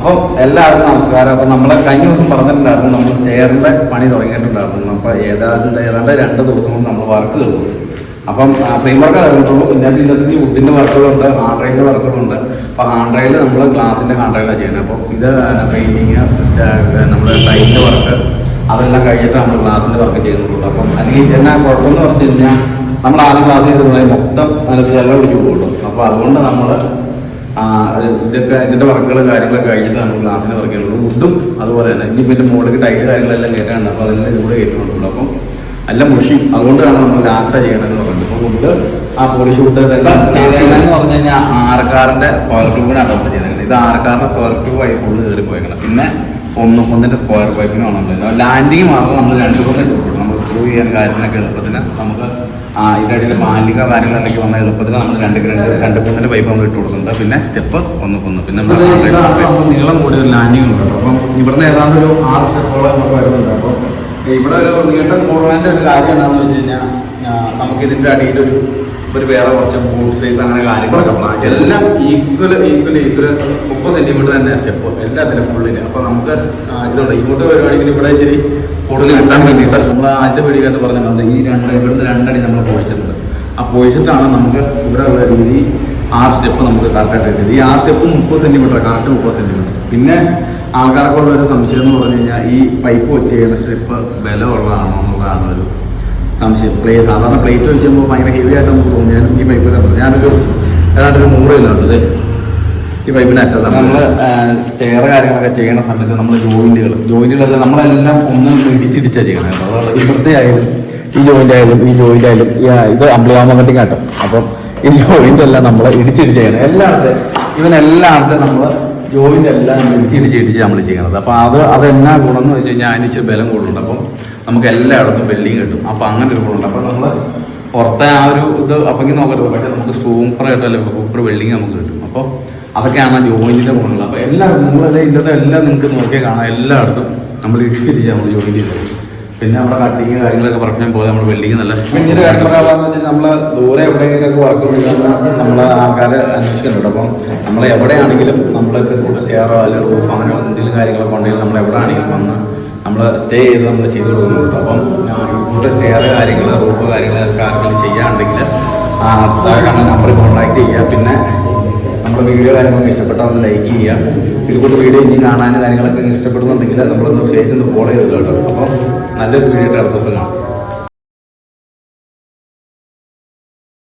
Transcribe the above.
അപ്പം എല്ലാവർക്കും നമസ്കാരം. അപ്പം നമ്മൾ കഴിഞ്ഞ ദിവസം പറഞ്ഞിട്ടുണ്ടായിരുന്നു നമ്മൾ സ്റ്റെയറിൻ്റെ പണി തുടങ്ങിയിട്ടുണ്ടായിരുന്നു. അപ്പോൾ ഏതാണ്ട് 2 ദിവസം കൊണ്ട് നമ്മൾ വർക്ക് തീർന്നു. അപ്പം ഫ്രെയിം വർക്ക് തീർന്നുള്ളൂ. ഇന്നത്തെ വുഡിൻ്റെ വർക്കുകളുണ്ട്, ഹാൻഡ് റെയിലിൻ്റെ വർക്കുകളുണ്ട്. അപ്പോൾ ഹാൻഡ് റെയിൽ നമ്മൾ ഗ്ലാസിൻ്റെ ഹാൻഡ് റെയിലാണ് ചെയ്യുന്നത്. അപ്പോൾ ഇത് പെയിൻറ്റിങ്, നമ്മുടെ ടൈലിൻ്റെ വർക്ക് അതെല്ലാം കഴിഞ്ഞിട്ട് നമ്മൾ ഗ്ലാസിൻ്റെ വർക്ക് ചെയ്യുന്നുള്ളൂ. അപ്പം അല്ലെങ്കിൽ എന്നാ കുഴപ്പമെന്ന് പറഞ്ഞു കഴിഞ്ഞാൽ നമ്മൾ ആദ്യം ക്ലാസ് ചെയ്തിട്ടുണ്ടെങ്കിൽ മൊത്തം അതിനകത്ത് വെള്ളം ഒഴിച്ചു പോകുള്ളൂ. അപ്പോൾ അതുകൊണ്ട് നമ്മൾ ഇതിൻ്റെ വർക്കുകൾ കാര്യങ്ങളൊക്കെ കഴിഞ്ഞിട്ട് നമ്മൾ ഗ്ലാസിന് വർക്ക് ചെയ്യുള്ളൂ. വുഡും അതുപോലെ തന്നെ ഇനി പിന്നെ മുകളിൽ ടൈല് കാര്യങ്ങളെല്ലാം കയറ്റാണ്ട്. അപ്പോൾ അതെല്ലാം ഇതിലൂടെ കയറ്റുന്നുള്ളൂ. അപ്പം എല്ലാം മുഷി, അതുകൊണ്ടാണ് നമ്മൾ ലാസ്റ്റാണ് ചെയ്യണമെന്ന് പറഞ്ഞത്. ഇപ്പോൾ വുഡ് പോളിഷ് വുഡ് ഇതെല്ലാം ചെയ്തതെന്ന് പറഞ്ഞു കഴിഞ്ഞാൽ ആർക്കാറിൻ്റെ സ്ക്വയർ ട്യൂബിനാണ് നമ്മൾ ചെയ്തേക്കുന്നത്. ഇത് ആർക്കാറിൻ്റെ സ്ക്വയർ ട്യൂബ് ആയി ഫുള്ള് കയറി പോയേക്കണം. പിന്നെ ഒന്നിൻ്റെ സ്ക്വയർ പൈപ്പിനാണ് നമ്മൾ ലാൻഡിങ് മാത്രം നമ്മൾ 2 കൊല്ലം ഇട്ടുകൊടുക്കും. നമ്മൾ സ്ക്രൂ ചെയ്യാൻ കാര്യത്തിനൊക്കെ എളുപ്പത്തിന് നമുക്ക് ഇതിൻ്റെ അടിയിൽ മാലിക കാര്യങ്ങളൊക്കെ വന്ന എളുപ്പത്തിന് നമ്മൾ 2 കൊന്നിൻ്റെ പൈപ്പ് നമ്മൾ ഇട്ട് കൊടുക്കുന്നുണ്ട്. പിന്നെ സ്റ്റെപ്പ് 1 പിന്നെ നമ്മൾ നീളം കൂടിയ ലാൻഡിങ് ഉണ്ട്. അപ്പം ഇവിടുന്ന് ഏതാണ്ട് ഒരു 6 സ്റ്റെപ്പോളം നമുക്ക് വരുന്നുണ്ട്. അപ്പം ഇവിടെ ഒരു നീട്ടം കൂടുന്നതിൻ്റെ ഒരു കാര്യം എന്താണെന്ന് വെച്ച് കഴിഞ്ഞാൽ നമുക്ക് ഇതിൻ്റെ അടിയിലൊരു വേറെ കുറച്ച് ബൂട്ട് സ്പേസ് അങ്ങനെ കാര്യങ്ങളൊക്കെ എല്ലാം ഈക്വൽ 30 സെൻറ്റിമീറ്റർ തന്നെ സ്റ്റെപ്പ് എല്ലാത്തിനും ഫുള്ളിന്. അപ്പോൾ നമുക്ക് ഇതുണ്ട് ഇങ്ങോട്ട് വരുവാണെങ്കിൽ ഇവിടെ ഇച്ചിരി കൂടുതൽ കിട്ടാൻ വേണ്ടിയിട്ട് നമ്മൾ ആദ്യത്തെ വീഡിയോ എന്ന് പറഞ്ഞിട്ടുണ്ട് ഈ ഇവിടുന്ന് 2 അടി നമ്മൾ പോയിച്ചിട്ടുണ്ട്. ആ പോയിച്ചിട്ടാണ് നമുക്ക് ഇവിടെ ഉള്ള രീതി 6 സ്റ്റെപ്പ് നമുക്ക് കറക്റ്റായിട്ട് കിട്ടിയത്. ഈ 6 സ്റ്റെപ്പ് 30 സെൻറ്റിമീറ്റർ, കറക്റ്റ് 30 സെൻറ്റിമീറ്റർ. പിന്നെ ആൾക്കാർക്കുള്ള ഒരു സംശയം എന്ന് പറഞ്ഞു കഴിഞ്ഞാൽ ഈ പൈപ്പ് വെച്ച് ചെയ്യുന്ന സ്റ്റെപ്പ് ബലമുള്ളതാണോ എന്നുള്ളതാണ് ഒരു സംശയം. സാധാരണ പ്ലേറ്റ് വെച്ച് ചെയ്യുമ്പോൾ ഭയങ്കര ഹെവി ആയിട്ട് നമുക്ക് തോന്നി. ഈ പൈപ്പ് കണ്ടത് ഞാനൊരു ഏതാണ്ടൊരു 100 ഇല്ലുണ്ട് ഈ പൈപ്പിൻ്റെ അറ്റത്താണ്. നമ്മൾ സ്റ്റെയർ കാര്യങ്ങളൊക്കെ ചെയ്യുന്ന സമയത്ത് നമ്മൾ ജോയിൻറ്റുകളെല്ലാം നമ്മളെല്ലാം ഒന്ന് ഇടിച്ചിടിച്ചാണ് ചെയ്യണം. അതുകൊണ്ട് ഇവിടുത്തെ ആയാലും ഈ ജോയിൻ്റ് ആയാലും ഇത് അമ്പിളിയാമകട്ടി കാട്ടും. അപ്പം ഈ ജോയിൻ്റ് എല്ലാം നമ്മൾ ഇടിച്ചിടിച്ച് ചെയ്യണം. എല്ലായിടത്തും നമ്മൾ ജോയിൻ്റ് എല്ലാം ഇടിച്ചിടിച്ച് നമ്മൾ ചെയ്യണത്. അപ്പോൾ അതെന്നാ ഗുണം എന്ന് വെച്ച് കഴിഞ്ഞാൽ അതിന് ഇച്ചിരി ബലം കൂടുതലുണ്ട്. അപ്പം നമുക്ക് എല്ലായിടത്തും വെൽഡിങ് കിട്ടും. അപ്പോൾ അങ്ങനെ ഒരു ഗുണമുണ്ട്. അപ്പോൾ നമ്മൾ പുറത്തെ ആ ഒരു ഇത് അപ്പം നോക്കരുത്. പക്ഷേ നമുക്ക് സൂപ്പറായിട്ട് അല്ലെങ്കിൽ സൂപ്പർ വെൽഡിങ് നമുക്ക് കിട്ടും. അപ്പോൾ അതൊക്കെയാണ് ജോയിൻറ്റിൻ്റെ ഗുണങ്ങൾ. അപ്പോൾ നിങ്ങളെല്ലാം ഇതിൻ്റെ എല്ലാം നിങ്ങൾക്ക് നോക്കിയാൽ കാണാം. എല്ലായിടത്തും നമ്മൾ ഇടിച്ചിരിച്ചാൽ നമ്മൾ ജോയിൻറ്റ് ചെയ്തത്. പിന്നെ നമ്മുടെ കട്ടിങ് കാര്യങ്ങളൊക്കെ പറഞ്ഞ പോലെ നമ്മൾ വെൽഡിങ് നല്ല പിന്നീട് കാര്യങ്ങളെന്ന് വെച്ചാൽ നമ്മൾ ദൂരെ എവിടെയെങ്കിലുമൊക്കെ വർക്ക് വിളിക്കാൻ നമ്മൾ ആൾക്കാരെ അന്വേഷിക്കുന്നുണ്ട്. അപ്പം നമ്മൾ എവിടെയാണെങ്കിലും നമ്മൾ സ്റ്റെയറോ അല്ലെങ്കിൽ റൂഫ് അങ്ങനെ എന്തെങ്കിലും കാര്യങ്ങളൊക്കെ ഉണ്ടെങ്കിൽ നമ്മൾ എവിടെ ആണെങ്കിലും വന്ന് നമ്മൾ സ്റ്റേ ചെയ്ത് നമ്മൾ ചെയ്ത് കൊടുക്കുന്നുണ്ട്. അപ്പം ഇങ്ങോട്ട് സ്റ്റെയർ കാര്യങ്ങൾ റൂഫ് കാര്യങ്ങളൊക്കെ ആർക്കെങ്കിലും ചെയ്യാനുണ്ടെങ്കിൽ കാരണം നമ്പർ കോൺടാക്ട് ചെയ്യുക. പിന്നെ നമ്മുടെ വീഡിയോ കാര്യങ്ങളൊക്കെ ഇഷ്ടപ്പെട്ടാൽ ഒന്ന് ലൈക്ക് ചെയ്യുക. ഇതുകൊണ്ട് വീഡിയോ ഇനി കാണാനും കാര്യങ്ങളൊക്കെ ഇഷ്ടപ്പെടുന്നുണ്ടെങ്കിൽ നമ്മളൊന്ന് ഫേസ് ഒന്ന് ഫോളോ ചെയ്ത് കേട്ടോ. അപ്പം നല്ലൊരു വീഡിയോ അടുത്ത ദിവസം കാണാം.